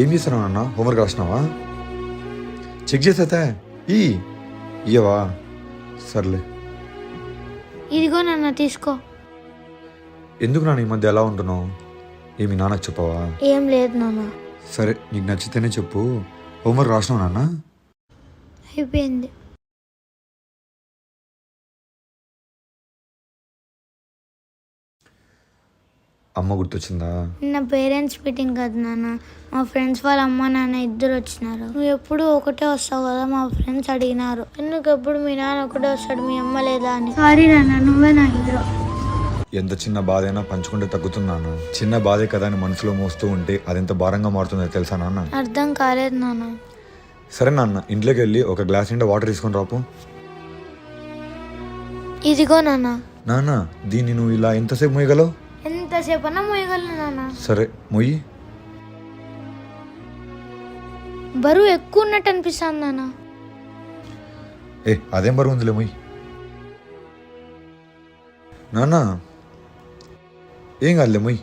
ఏం చేస్తున్నావు నాన్న? హోంవర్క్ రాసినావా? చెక్ చేసేతే ఇయ్యవా? సర్లే. ఇదిగో నాన్న తీసుకో. ఎందుకు నాన్న ఈ మధ్య ఎలా ఉంటున్నావు? ఏమి నాన్నకు చెప్పవా? ఏం లేదు నాన్న. సరే, నీకు నచ్చితేనే చెప్పు. హోంవర్క్ రాసినావు నాన్న? అయిపోయింది. అమ్మ గుర్తొచ్చిందా? నిన్న పేరెంట్స్ మీటింగ్ కదా నాన్న, మా ఫ్రెండ్స్ వాళ్ళ అమ్మ నాన్న ఇద్దరు వచ్చినారు. నువ్వు ఎప్పుడు ఒకటే వస్తావు కదా, మా ఫ్రెండ్స్ అడిగినారు ఎందుకు ఎప్పుడు మీ నాన్న ఒకటే వస్తాడు, మీ అమ్మ లేదా అని. సారీ నాన్న, నువ్వే నా హీరో. ఎంత చిన్న బాధ అయినా పంచుకుంటే తగ్గుతున్నాను. చిన్న బాధే కదా అని మనసులో మోస్తూ ఉంటే అదెంత భారంగా మారుతుందో తెలుసా నాన్న? అర్థం కాలేదు నాన్న. సరే నాన్న, ఇంట్లోకి వెళ్ళి ఒక గ్లాస్ నిండా వాటర్ తీసుకొని రాపు. ఇదిగో నాన్న. నాన్న, దీన్ని నువ్వు ఇలా ఎంతసేపు మోయగలవు? ఎంతసేపు అన్నా మోయగలను నాన్న. సరే మొయ్యి. బరువు ఎక్కువ ఉన్నట్టు అనిపిస్తుంది నాన్న. అదేం బరువు ఉందిలే, మొయ్యి. నాన్న ఏం కాదులే, మొయ్యి.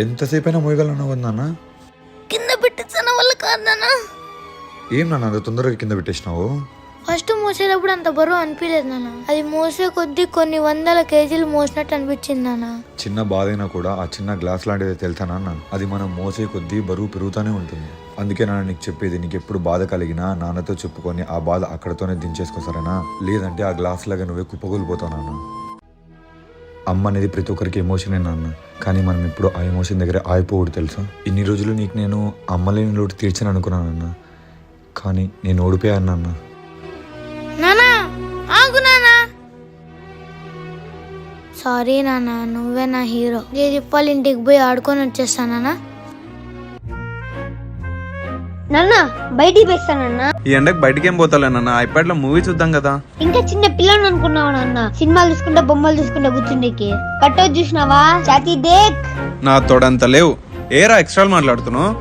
ఎంతసేపు అయినా మోయగలను కదా నాన్న? కింద పెట్టిన వల్ల కాదు నాన్న. ఏం నాన్న అంత తొందరగా కింద పెట్టేసినావు? ఫస్ట్ మోసేటప్పుడు అంత బరువు అనిపించలేదు నాన్న, అది మోసే కొద్దీ కొన్ని వందల కేజీలు మోసినట్టు అనిపించింది నాన్న. చిన్న బాధ అయినా కూడా ఆ చిన్న గ్లాస్ లాంటిది తెలుసా నాన్న? అది మనం మోసే కొద్దీ బరువు పెరుగుతూనే ఉంటుంది. అందుకే నాన్న నీకు చెప్పేది, నీకు ఎప్పుడు బాధ కలిగినా నాన్నతో చెప్పుకొని ఆ బాధ అక్కడతోనే దించేసుకో, సరేనా? లేదంటే ఆ గ్లాస్ లాగా నువ్వే కుప్పకూలిపోతావు నాన్న. అమ్మ అనేది ప్రతి ఒక్కరికి ఎమోషనే నాన్న, కానీ మనం ఇప్పుడు ఆ ఎమోషన్ దగ్గర ఆగిపోవడు తెలుసా? ఇన్ని రోజులు నీకు నేను అమ్మలేని లోటు తీర్చని అనుకున్నానన్న, కానీ నేను ఓడిపోయాను నాన్న. నానా ఆగు నానా. సారీ నాన్న, నువ్వే నా హీరో. వాళ్ళ ఇంటికి పోయి ఆడుకొని వచ్చేస్తానా? నాన్న బయటికి వేస్తానన్నా. ఈ ఎండకు బయటికి ఏం పోతాలే నాన్న, ఐప్యాడ్ లో మూవీ చూద్దాం కదా. ఇంకా చిన్న పిల్లని అనుకున్నావు నాన్న, సినిమాలు చూసుకుంటా బొమ్మలు చూసుకుంటా కూర్చుండేకి. కట్టౌట్ చూసినావా? ఛాతీ దేక్. నా తోడంత లేవు. ఏరా ఎక్స్ట్రా మాట్లాడుతున్నావు?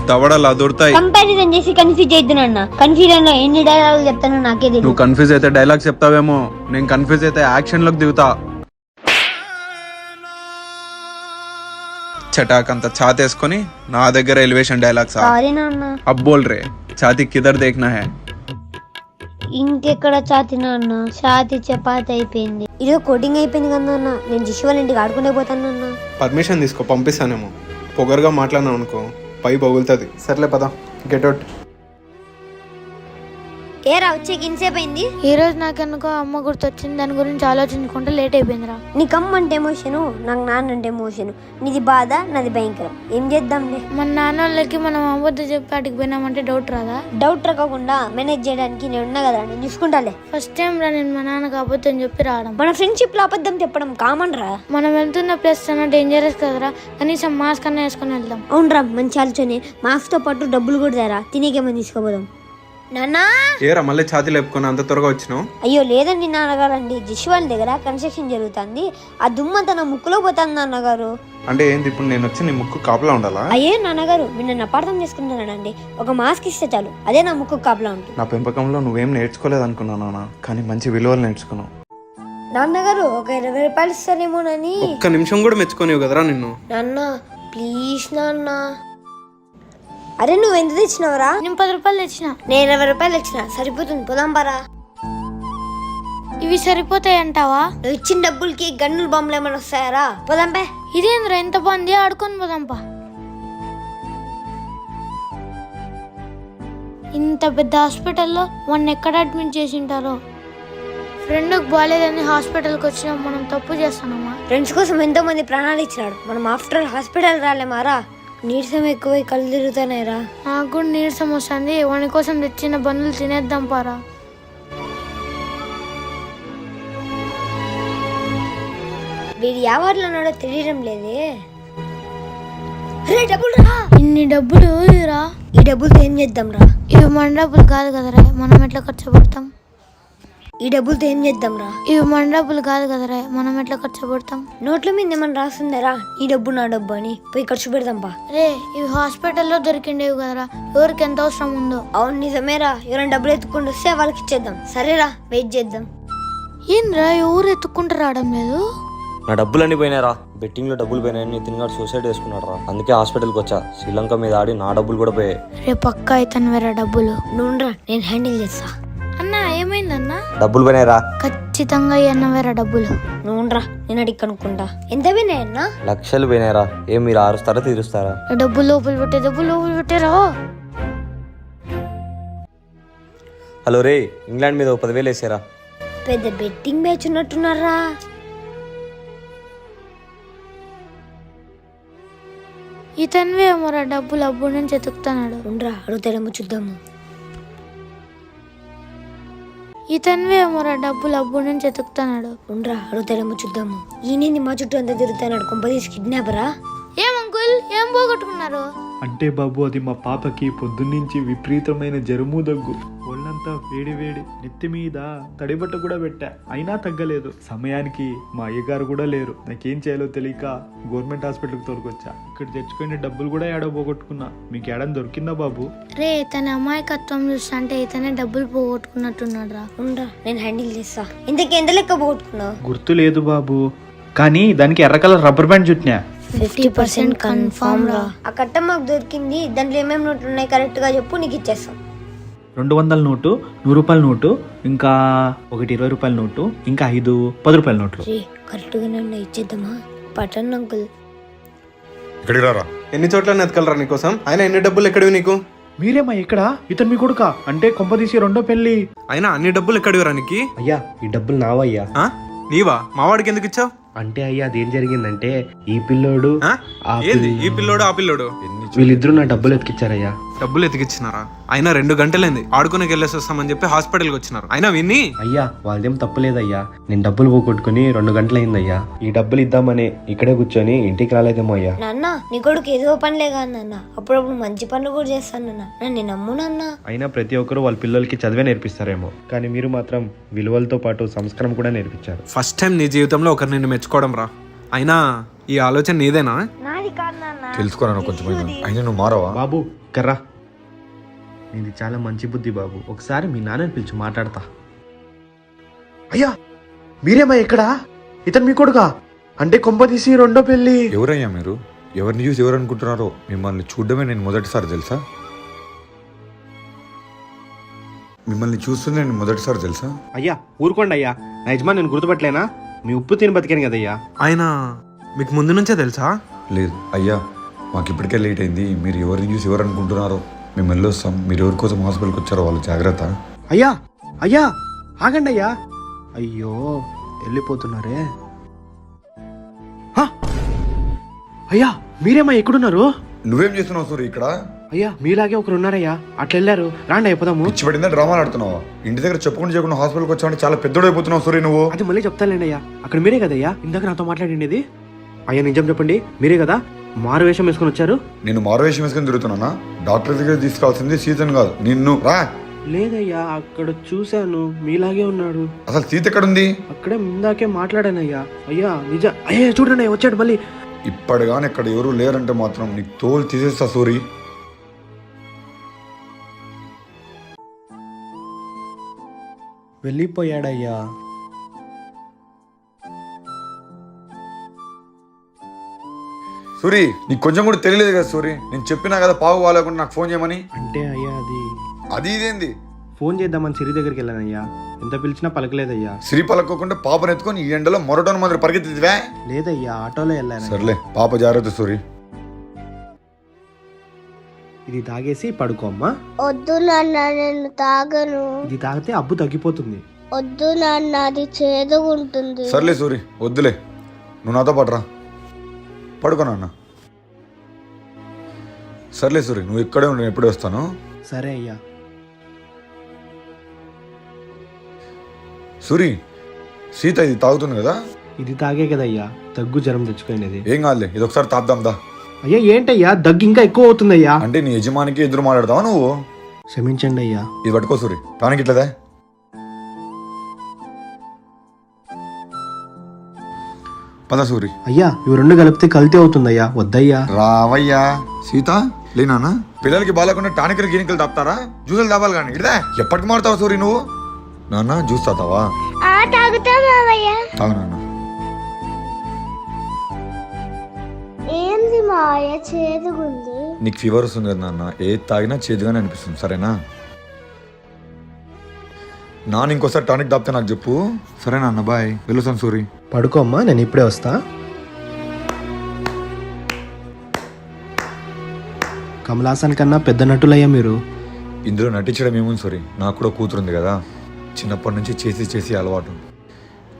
దవడలా దొరుకుతాయి. కంపారిజన్ చేసి కన్ఫ్యూజ్ అయిద్దు నాన్న. కన్ఫ్యూజన్ లో ఎన్ని డైలాగులు చెప్తానో నాకే తెలియదు. నువ్వు కన్ఫ్యూజ్ అయితే డైలాగ్ చెప్తావేమో, నేను కన్ఫ్యూజ్ అయితే యాక్షన్ లోకి దిగుతా. చటాకంత ఛాతేసుకొని నా దగ్గర ఎలివేషన్ డైలాగ్స్. సారీ నాన్న. అబ్ బోల్ రే, ఛాతీ కిదర్ దేఖ్నా హై. ఇంకెక్కడ ఛాతీ నాన్న, ఛాతీ చపాతి అయిపోయింది. ఇదో కోటింగ్ అయిపోయింది కదా నాన్న, నేను జిషు వాళ్ళ ఇంటికి ఆడుకుంటే పోతాను నాన్న. పర్మిషన్ తీసుకో, పంపిస్తానేమో. పొగరుగా మాట్లాడినావు అనుకో పై బగులుతుంది. సర్లే పద, గెట్ అవుట్. ఏరా వచ్చేకి ఇన్సేపు అయింది? ఈ రోజు నాకెందుకో అమ్మ గుర్తొచ్చింది, దాని గురించి ఆలోచించుకుంటే లేట్ అయిపోయిందిరా. నీకు అమ్మ అంటే ఎమోషను, నాకు నాన్న అంటే ఎమోషను. నీది బాధ, నాది భయంకరం. ఏం చేద్దాంలే. మన నాన్న వాళ్ళకి మనం అబద్ధం చెప్పి అడిగి పోయినామంటే డౌట్ రాదా? డౌట్ రాకుండా మేనేజ్ చేయడానికి నేను ఉన్నా కదా, నేను చూసుకుంటాలే. ఫస్ట్ టైం రా నేను మా నాన్నకి అబద్ధం చెప్పి రావడం. మన ఫ్రెండ్షిప్ లో అబద్ధం చెప్పడం కామన్ రా. మనం వెళ్తున్న ప్లేస్ అన్న డేంజరస్ కదరా, కనీసం మాస్క్ అన్న వేసుకొని వెళ్దాం. అవునరా, మంచి ఆలోచనే. మాస్క్ తో పాటు డబ్బులు కూడా తేరా, తినేకేమని తీసుకోపోదాం. నాన్నా ఏరా మళ్ళీ ఛాతీ లేపుకొని అంత త్వరగా వచ్చినావు? అయ్యో లేదండి నాన్నగారండి, జిష్ వాళ్ళ దగ్గర కన్స్ట్రక్షన్ జరుగుతుంది, ఆ దుమ్మంతా నా ముక్కులో పోతుంది నాన్నగారు. అంటే ఏంది ఇప్పుడు నేను వచ్చి నీ ముక్కు కాపలా ఉండాలా? అయ్యే నాన్నగారు, మీరు నన్ను అపార్థం చేసుకుంటున్నానండి. ఒక మాస్క్ ఇస్తే చాలు, అదే నా ముక్కు కాపలా ఉంటుంది. నా పెంపకంలో నువ్వేం నేర్చుకోలేదు అనుకున్నాను నాన్న, కానీ మంచి విలువలు నేర్చుకున్నావు. నాన్నగారు ఒక 20 రూపాయలు ఇస్తారేమోనని. ఒక్క నిమిషం కూడా మెచ్చుకోనివు కదరా నిన్ను. నాన్న ప్లీజ్ నాన్న. అరే నువ్వు ఎంత తెచ్చినావరా? నేను 10 రూపాయలు తెచ్చిన. నేను 20 రూపాయలు తెచ్చిన, సరిపోతుంది, పోదాం బారా. ఇవి సరిపోతాయి అంటావా? నువ్వు ఇచ్చిన డబ్బులకి గన్నులు బొమ్మలు ఏమైనా వస్తాయారా? పోదాంపే. ఇదేంద్రా ఎంత బాగుంది, ఆడుకొని పోదాంపా. ఇంత పెద్ద హాస్పిటల్లో మొన్న ఎక్కడ అడ్మిట్ చేసి ఉంటారో. ఫ్రెండ్కి బాగాలేదని హాస్పిటల్కి వచ్చినా మనం తప్పు చేస్తున్నామా? ఫ్రెండ్స్ కోసం ఎంతో మంది ప్రాణాలు ఇచ్చినాడు, మనం ఆఫ్టర్ హాస్పిటల్ రాలేమారా? నీరసం ఎక్కువ కళ్ళు తిరుగుతున్నాయిరా. నాకు కూడా నీరసం వస్తుంది, వాని కోసం తెచ్చిన బండ్లు తినేద్దాం పారా. వీడి యావార్లో ఉన్నాడో తెలియడం లేదే. డబ్బులు రా. ఇన్ని డబ్బులు రా. ఈ డబ్బులతో ఏం చేద్దాం రా? ఇవి మన డబ్బులు కాదు కదరా, మనం ఎట్లా ఖర్చు పెడతాం? ఈ డబ్బులతో ఏం చేద్దాం రా? ఇవి మన డబ్బులు కాదు కదరా, మనం ఎట్లా ఖర్చు పెడతాం? నోట్ల మీద ఏమన్నా రాస్తుందరా, ఈ డబ్బు నా డబ్బు అని? పోయి ఖర్చు పెడదాం బా. రే ఇవి హాస్పిటల్లో దొరికిండేవి కదరా, ఎవరికి ఎంత అవసరం ఉందో. అవును నిజమేరా, ఎవరైనా డబ్బులు ఎత్తుకుంటూ వస్తే వాళ్ళకి ఇచ్చేద్దాం. సరేరా, వెయిట్ చేద్దాం. ఏంద్రా ఎవరు ఎత్తుకుంటూ రావడం లేదు? నా డబ్బులన్నీ పోయినారా. బెట్టింగ్లో డబ్బులు పోయినాయని నితిన్ గారు సూసైడ్ చేసుకున్నాడు రా. అందుకే హాస్పిటల్కి వచ్చా. శ్రీలంక మీద ఆడి నా డబ్బులు కూడా పోయాయి. రేపు పక్కా అవుతాను వేరే డబ్బులు. నువ్వురా, నేను హ్యాండిల్ చేస్తా. అన్న ఏమైందన్నా? డబ్బులు పోయినాయిరా. ఖచ్చితంగా అన్న వేరే డబ్బులు. నువ్వురా, నేను అడిగి కనుక్కుంటా. ఎంత వినాయన్నా? లక్షలు పోయినాయిరా. ఏం మీరు ఆరుస్తారా తీరుస్తారా? డబ్బులు లోపల పెట్టే, డబ్బులు లోపల పెట్టారా? హలో రే, ఇంగ్లాండ్ మీద 10,000 వేసారా. పెద్ద బెట్టింగ్ మ్యాచ్ ఉన్నట్టున్నారా. ఇతనివే ఏమోరా డబ్బులు అబ్బు నుంచి ఎతుకుతున్నాడు. ఉండరా, అడుగుతాడేమో చూద్దాము. ఇతనివే ఏమోరా డబ్బులు అబ్బు నుంచి ఎతుకుతున్నాడు. ఉండరా, అడుగుతాడేమో చూద్దాము. ఈయనేంది మా చుట్టూ అంతా తిరుగుతున్నాడు? కొంపదీసి కిడ్నాపరా? ఏం అంకుల్, ఏం పోగొట్టుకున్నారు? అంటే బాబు అది మా పాపకి పొద్దున్నుంచి విపరీతమైన జరుము దగ్గు, ఒళ్ళంతా వేడి వేడి, నెత్తి మీద తడిబట్ట కూడా పెట్టా, అయినా తగ్గలేదు. సమయానికి మా అయ్యగారు కూడా లేరు. నాకేం చేయాలో తెలియక గవర్నమెంట్ హాస్పిటల్కి తోలుకొచ్చా. ఇక్కడ తెచ్చుకునే డబ్బులు కూడా ఏడో పోగొట్టుకున్నా. మీకు ఏడని దొరికిందా బాబు? రే, తన అమాయకత్వం చూస్తుంటే ఇతనే డబ్బులు పోగొట్టుకున్నట్టున్నాడు రా. ఉండరా, నేను హ్యాండిల్ చేస్తా. ఇంతకీ ఎంత లెక్క పోగొట్టుకున్నావు? గుర్తు లేదు బాబు, కానీ దానికి ఎర్ర కలర్ రబ్బర్ బ్యాండ్ చుట్టినా. 50% కన్ఫర్మ్ రా. ఆ కట్ట మాకు దొరికింది. దాంట్లో ఏమేమి నోట్లు ఉన్నాయి కరెక్ట్ గా చెప్పు, నీకు ఇచ్చేస్తాం. 200 నోటు, 100 రూపాయల నోటు, ఇంకా ఒకటి 20 రూపాయల నోటు, ఇంకా 5 10 రూపాయల నోట్లు. కరెక్ట్ గానే ఉన్నాయి, ఇచ్చేద్దామా? పట్టండి అంకుల్. ఇక్కడికి రారా. ఎన్ని చోట్ల నెతకలరా నీకోసం? అయినా ఎన్ని డబ్బులు ఎక్కడివి నీకు? మీరేమా ఇక్కడ? ఇతను మీ కొడుకా? అంటే కొంపదీసి రెండో పెళ్లి. అయినా అన్ని డబ్బులు ఎక్కడివిరా నీకు? అయ్యా ఈ డబ్బులు నావయ్యా. ఆ? నీవా? మావాడికి ఎందుకు ఇచ్చావు? అంటే అయ్యా అదేం జరిగిందంటే ఈ పిల్లోడు ఆ ఏంది ఈ పిల్లోడు ఆ పిల్లోడు? వీళ్ళిద్దరూ నా డబ్బులు ఎత్తికిచ్చారయ్యా. డబ్బులు ఎతికిచ్చినారా? అయినా 2 గంటలైంది ఆడుకునేకి వెళ్ళేసి వస్తామని చెప్పి హాస్పిటల్కి వచ్చినారు. అయినా విన్ని అయ్యా వాళ్ళదేం తప్పులేదయ్యా. నేను డబ్బులు పోగొట్టుకుని 2 గంటలైందయ్యా. ఈ డబ్బులు ఇద్దామని ఇక్కడే కూర్చొని ఇంటికి రాలేదేమో అయ్యా. నాన్న, నీ కొడుకు ఏదో పనిలే కాదు నాన్న, అప్పుడప్పుడు మంచి పనులు కూడా చేస్తాను నాన్న. నన్ను నమ్ము నాన్న. అయినా ప్రతి ఒక్కరు వాళ్ళ పిల్లలకి చదివే నేర్పిస్తారేమో, కానీ మీరు మాత్రం విలువలతో పాటు సంస్కారం కూడా నేర్పించారు. ఫస్ట్ టైం నీ జీవితంలో ఒకరు నిన్ను మెచ్చుకోవడం రా. అయినా ఈ ఆలోచన నీదేనా? నాది కాదు నాన్న. తెలుసుకోరాను కొంచెం అయినా నువ్వు మారవా? బాబు కర్రా, నీది చాలా మంచి బుద్ధి బాబు. ఒకసారి మీ నాన్నని పిలిచి మాట్లాడతా. అయ్యా మీరేమా ఇక్కడ? ఇతను మీ కొడుకా? అంటే కొంపదీసి రెండో పెళ్లి. ఎవరయ్యా మీరు? ఎవరిని చూసి ఎవరు అనుకుంటున్నారో? మిమ్మల్ని చూడడమే నేను మొదటిసారి తెలుసా? మిమ్మల్ని చూస్తుంది నేను మొదటిసారి తెలుసా? అయ్యా ఊరుకోండి అయ్యా, నా యజమాని నేను గుర్తుపట్టలేనా? మీ ఉప్పు తిని బతికాను కదయ్యా. అయినా మీకు ముందు నుంచే తెలుసా? లేదు అయ్యా, మాకు ఇప్పటికే లేట్ అయింది. మీరు ఎవరిని చూసి ఎవరు అనుకుంటున్నారో? మేము వెళ్ళొస్తాం. మీరు ఎవరి కోసం హాస్పిటల్కి వచ్చారో వాళ్ళు జాగ్రత్త. అయ్యా అయ్యా ఆగండి అయ్యా. అయ్యో వెళ్ళిపోతున్నారే. హ! అయ్యా మీరేమా ఎక్కడున్నారు? నువ్వేం చేస్తున్నావు సూరి ఇక్కడ? అయ్యా మీలాగే ఒకరు ఉన్నారయ్యా, అట్లా వెళ్ళారు. రాండి అయిపోదాము. పిచ్చి పడిందా? డ్రామాలు ఆడుతున్నావా? ఇంటి దగ్గర చెప్పుకుంటూ చేయకుండా హాస్పిటల్కి వచ్చావంటే చాలా పెద్దోడైపోతున్నావు సూరి నువ్వు. అది మళ్ళీ చెప్తానులేండి అయ్యా. అక్కడ మీరే కదయ్యా ఇందాక నాతో మాట్లాడిండేది. అయ్యా నిజం చెప్పండి, మీరే కదా మారు వేషం వేసుకొని వచ్చారు? నేను మారువేషం వేసుకొని తిరుగుతున్నానా? డాక్టర్ దగ్గర తీసుకోవాల్సింది సీతను కాదు నిన్ను. రా. లేదయ్యా అక్కడ చూశాను, మీలాగే ఉన్నాడు. అసలు సీత ఎక్కడుంది? అక్కడే ఇందాకే మాట్లాడానయ్యా. అయ్యా నిజం. అయ్యా చూడండి అయ్యా వచ్చాడు మళ్ళీ. ఇప్పటిగాని ఇక్కడ ఎవరు లేరంటే మాత్రం నీకు తోలు తీసేస్తా సూరి. వెళ్ళిపోయాడయ్యా. సూరి నీకు కొంచెం కూడా తెలియలేదు కదా సూరి? నేను చెప్పినా కదా పావు వాళ్ళకుండా నాకు ఫోన్ చేయమని. అంటే అయ్యా అది ఇదేంది? ఫోన్ చేద్దామని సిరి దగ్గరికి వెళ్ళానయ్యా. ఎంత పిలిచినా పలకలేదయ్యా. సిరి పలక్కోకుండా పాపను ఎత్తుకొని ఈ ఎండలో మొరటోని మాదిరి పరిగెత్తివే. లేదయ్యా ఆటోలో వెళ్ళాను. సర్లే పాప జాగ్రత్త సూరి. ఇది తాగేసి పడుకోమ్మా. వద్దు నాన్న, నేను తాగను. ఇది తాగితే అబ్బు తగ్గిపోతుంది. వద్దు నాన్న, అది చేదుగుంటుంది. సర్లే సూరి వద్దులే, నువ్వు నాతో పాటు రా. పడుకో నాన్న. సర్లే సూరి నువ్వు ఇక్కడే ఉండి నేను ఎప్పుడే వస్తాను. సరే అయ్యా. సూరి సీత ఇది తాగుతుంది కదా? ఇది తాగే కదయ్యా దగ్గు జ్వరం తెచ్చుకునేది. ఏం కాదులే, ఇది ఒకసారి తాద్దాం దా. అయ్యా ఏంటయ్యా దగ్గు ఇంకా ఎక్కువ అవుతుందయ్యా. అంటే నీ యజమానికి ఎదురు మాట్లాడతావా నువ్వు? క్షమించండి అయ్యా. ఇది పట్టుకో సూరి, టానికి ఇట్లదే. పద సూరి. అయ్యా ఇవి రెండు కలిపితే కల్తీ అవుతుందయ్యా, వద్దయ్యా. రావయ్యా. సీత లేనా? పిల్లలకి బాగాలేకుండా టానికలు గినికలు తాపుతారా? జ్యూసులు తాపాలి కానీ ఇదే ఎప్పటికి మారుతావా సూరి నువ్వు? నాన్న జ్యూస్ తాతావా? తాగుతా మావయ్య. తాగు నాన్న. మాయ చేదుగుంది. నీకు ఫీవర్ వస్తుంది కదా నాన్న, ఏది తాగినా చేదుగానే అనిపిస్తుంది, సరేనా? నాన్న ఇంకోసారి టానిక్ దాపితే నాకు చెప్పు, సరేనా అన్న? బాయ్, వెళ్ళొస్తాను సూరి. పడుకోమ్మా, నేను ఇప్పుడే వస్తా. కమలాసన్ కన్నా పెద్ద నటులయ్యా మీరు. ఇందులో నటించడం ఏముంది సూరి, నాకు కూడా కూతురు ఉంది కదా, చిన్నప్పటి నుంచి చేసి చేసి అలవాటు.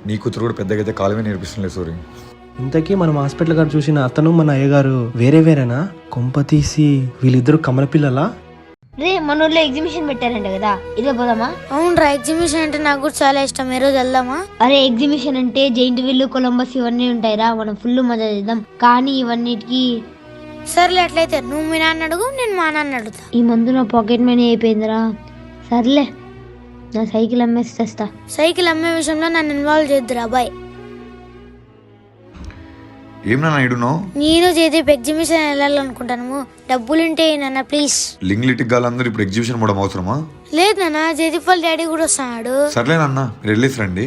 నీ కూతురు కూడా పెద్దగా అయితే కాలమే నేర్పిస్తుండే సూరి. ఇంతకీ మనం హాస్పిటల్ గారు చూసిన అతను మన అయ్యగారు వేరే వేరేనా? కొంప తీసి వీళ్ళిద్దరు కమల పిల్లలా? రే మన ఊర్లో ఎగ్జిబిషన్ పెట్టారంట కదా, ఇదే పోదామా? అవునరా, ఎగ్జిబిషన్ అంటే నాకు కూడా చాలా ఇష్టం. ఏ రోజు వెళ్దామా? అరే ఎగ్జిబిషన్ అంటే జైంట్ వీల్, కొలంబస్ ఇవన్నీ ఉంటాయిరా, మనం ఫుల్ మజా చేద్దాం. కానీ ఇవన్నిటికి సర్లే, అట్లయితే నువ్వు మీ నాన్న అడుగు, నేను మా నాన్న అడుగుతా. ఈ మందు నా పాకెట్ మనీ అయిపోయిందిరా. సర్లే, నా సైకిల్ అమ్మేసి తెస్తా. సైకిల్ అమ్మే విషయంలో నన్ను ఇన్వాల్వ్ చేద్దురా బాయ్. ఏం నాన్న ఇడునో? నేను జయదీప్ ఎగ్జిబిషన్ వెళ్ళాలనుకుంటాను, డబ్బులుంటే నాన్న ప్లీజ్. లింగ్లిటిక్ గాలందరూ ఇప్పుడు ఎగ్జిబిషన్ పోవడం అవసరమా? లేదు నాన్న, జయదీప్ వాళ్ళ డాడీ కూడా వస్తున్నాడు. సర్లే నాన్న, మీరు వెళ్ళేసి రండి.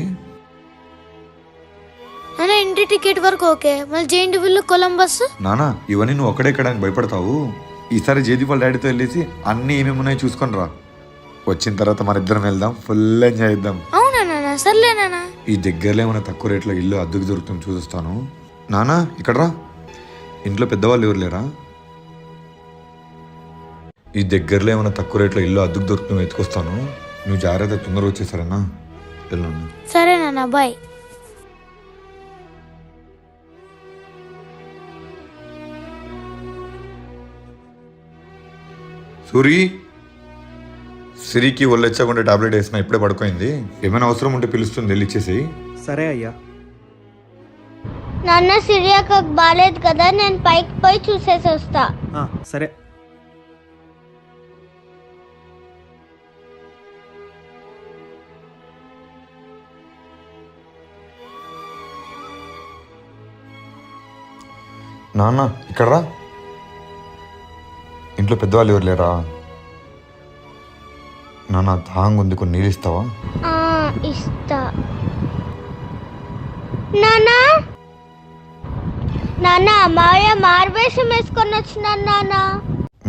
నాన్న ఇంటి టికెట్ వరకు ఓకే, మళ్ళీ జైంట్ వీల్, కొలంబస్. నానా, ఇవన్నీ నువ్వు ఒక్కడే ఎక్కడానికి భయపడతావు. ఈసారి జేదీ వాళ్ళ డాడీతో వెళ్ళేసి అన్నీ ఏమేమి ఉన్నాయో చూసుకొని రా. వచ్చిన తర్వాత మన ఇద్దరం వెళ్దాం, ఫుల్ ఎంజాయ్ చేద్దాం. అవునా నాన్న? సర్లే నాన్న. ఈ దగ్గరలో ఏమైనా తక్కువ రేట్లో ఇల్లు అద్దెకు దొరుకుతుంది చూస్తాను. నానా, ఇక్కడ రా. ఇంట్లో పెద్దవాళ్ళు ఎవరు లేరా? ఈ దగ్గరలో ఏమైనా తక్కువ రేట్లో ఇల్లు అద్దెకు దొరుకుతుంది ఎత్తుకొస్తాను. నువ్వు జాగ్రత్త, తొందరగా వచ్చేసారేనా? వెళ్ళండి. సరే నాన్న, బాయ్. సూరి, సిరికి ఒళ్ళెచ్చకుండా టాబ్లెట్ వేసిన, ఇప్పుడే పడుకోయింది. ఏమైనా అవసరం ఉంటే పిలుస్తుంది, వెళ్ళి ఇచ్చేసి. సరే అయ్యా. నాన్న సిరియాకు బాలేదు కదా, నేను పైకి పోయి చూసేసి వస్తా. సరే. నాన్న, ఇక్కడ రా. ఇంట్లో పెద్దవాళ్ళు ఎవరు లేరా? నాన్న దాహంగా ఉంది, కొన్ని నీళ్ళు ఇస్తావా? ఇస్తా. నానా, నాన్న మాయ మార్వేషం వేసుకొని వచ్చినాను. నాన్న,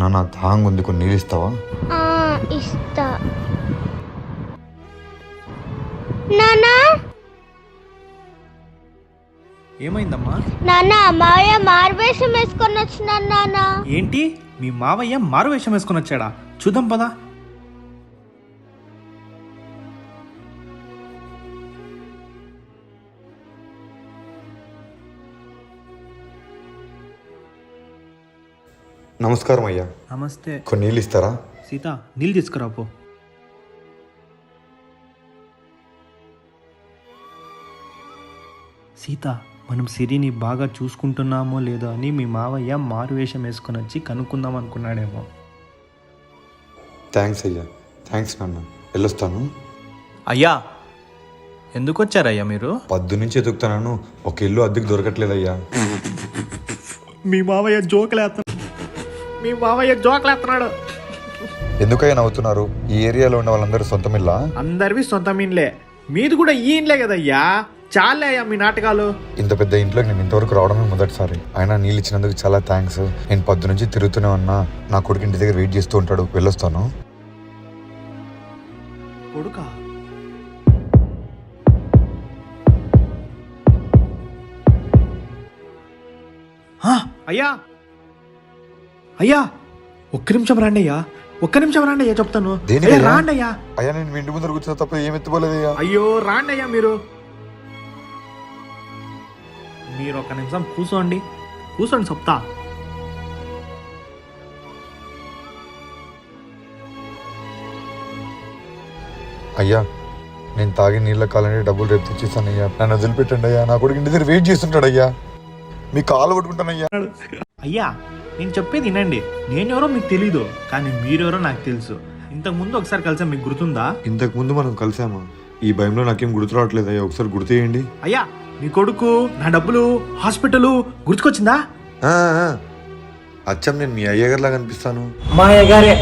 నాన్న దాహంగా ఉంది, కొన్ని నీళ్ళు ఇస్తావా? ఇస్తా. నానా, ఏమైందమ్మా? నాన్న మాయ మార్వేషం వేసుకొని వచ్చినాను. నాన్న, ఏంటి మీ మావయ్య మారు వేషం వేసుకొని వచ్చాడా? చూద్దాం పదా. నమస్కారం అయ్యా. నమస్తే. కొన్ని నీళ్ళు ఇస్తారా? సీత, నీళ్ళు తీసుకురా పో. సీత, మనం సిరిని బాగా చూసుకుంటున్నామో లేదో అని మీ మావయ్య మారు వేషం వేసుకొని వచ్చి కనుక్కుందాం అనుకున్నాడేమో. థ్యాంక్స్ అయ్యా. థ్యాంక్స్ నాన్న, వెళ్ళొస్తాను. అయ్యా, ఎందుకు వచ్చారయ్యా మీరు? పద్దు నుంచి ఎదుగుతున్నాను, ఒక ఇల్లు అద్దెకు దొరకట్లేదయ్యా. మీ మావయ్య జోకులేస్తున్నాడు. ఎందుకయ్యా నవ్వుతున్నారు? ఈ ఏరియాలో ఉన్న వాళ్ళందరూ సొంత మిల్లా? అందరివి సొంత మీన్లే, మీది కూడా ఈ ఇండ్లే కదయ్యా. చాలే అయ్యా మీ నాటకాలు. ఇంత పెద్ద ఇంట్లోకి నేను ఇంతవరకు రావడమే మొదటిసారి. ఆయన నీళ్ళు ఇచ్చినందుకు చాలా థ్యాంక్స్. నేను పద్దు నుంచి తిరుగుతూనే ఉన్నా, నా కొడుకు ఇంటి దగ్గర వెయిట్ చేస్తూ ఉంటాడు. వెళ్ళొస్తాను. కొడుకా? అయ్యా, అయ్యా, ఒక్క నిమిషం రాండి అయ్యా, ఒక్క నిమిషం రాండి అయ్యా, చెప్తాను. దేనికయ్యా? రాండి అయ్యా. అయ్యా, నేను మీ ఇంటి ముందర కూర్చున్న తప్ప ఏం ఎత్తుకోలేదయ్యా. అయ్యో రాండి అయ్యా, మీరు ఒక్క నిమిషం కూర్చోండి, కూర్చోండి చెప్తా. అయ్యా, నేను తాగి నీళ్ళ కాలని డబ్బులు రేపు తెచ్చిస్తానయ్యా. నన్ను వదిలిపెట్టండి అయ్యా, నా కొడుకు ఇంటి దగ్గర వెయిట్ చేస్తుంటాడు అయ్యా. మీ కాలు పట్టుకుంటానయ్యా. అయ్యా, నేను చెప్పేది వినండి. నేనెవరో మీకు తెలీదు, కానీ మీరెవరో నాకు తెలుసు. ఇంతకు ముందు ఒకసారి కలిసా, మీకు గుర్తుందా? ఇంతకు ముందు మనం కలిసామా? ఈ భయంలో నాకేం గుర్తు రావట్లేదు అయ్యా, ఒకసారి గుర్తు చేయండి. అయ్యా, మీ కొడుకు, నా డబ్బులు, హాస్పిటల్ గుర్తుకొచ్చిందా? అచ్చం నేను మీ అయ్యగారిలా కనిపిస్తాను. మా అయ్యగారే.